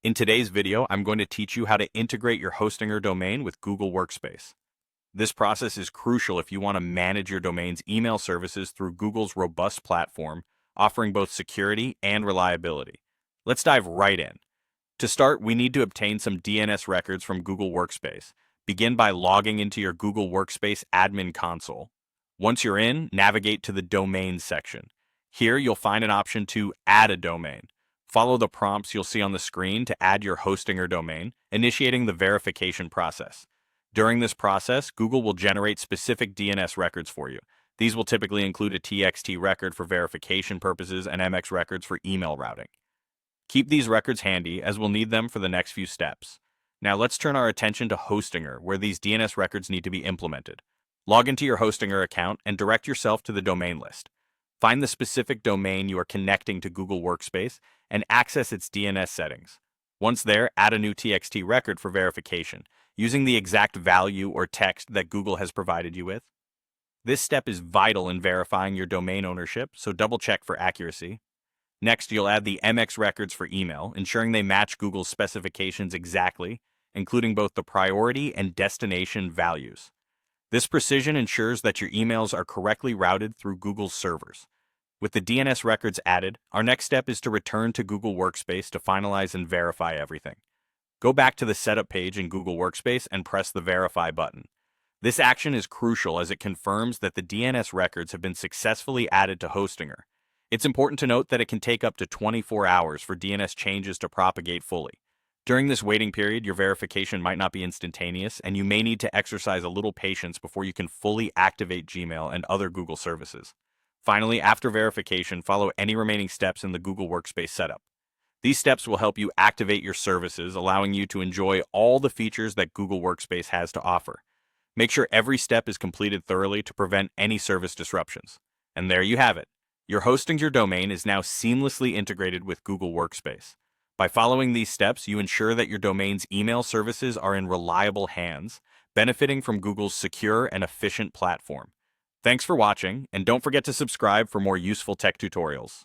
In today's video, I'm going to teach you how to integrate your hosting or domain with Google Workspace. This process is crucial if you want to manage your domain's email services through Google's robust platform, offering both security and reliability. Let's dive right in. To start, we need to obtain some DNS records from Google Workspace. Begin by logging into your Google Workspace admin console. Once you're in, navigate to the Domains section. Here, you'll find an option to add a domain. Follow the prompts you'll see on the screen to add your hosting or domain, initiating the verification process. During this process, Google will generate specific DNS records for you. These will typically include a TXT record for verification purposes and MX records for email routing. Keep these records handy, as we'll need them for the next few steps. Now let's turn our attention to Hostinger, where these DNS records need to be implemented. Log into your Hostinger account and direct yourself to the domain list. Find the specific domain you are connecting to Google Workspace and access its DNS settings. Once there, add a new TXT record for verification, using the exact value or text that Google has provided you with. This step is vital in verifying your domain ownership, so double-check for accuracy. Next, you'll add the MX records for email, ensuring they match Google's specifications exactly, including both the priority and destination values. This precision ensures that your emails are correctly routed through Google's servers. With the DNS records added, our next step is to return to Google Workspace to finalize and verify everything. Go back to the Setup page in Google Workspace and press the Verify button. This action is crucial as it confirms that the DNS records have been successfully added to Hostinger. It's important to note that it can take up to 24 hours for DNS changes to propagate fully. During this waiting period, your verification might not be instantaneous, and you may need to exercise a little patience before you can fully activate Gmail and other Google services. Finally, after verification, follow any remaining steps in the Google Workspace setup. These steps will help you activate your services, allowing you to enjoy all the features that Google Workspace has to offer. Make sure every step is completed thoroughly to prevent any service disruptions. And there you have it. Your hosting your domain is now seamlessly integrated with Google Workspace. By following these steps, you ensure that your domain's email services are in reliable hands, benefiting from Google's secure and efficient platform. Thanks for watching, and don't forget to subscribe for more useful tech tutorials.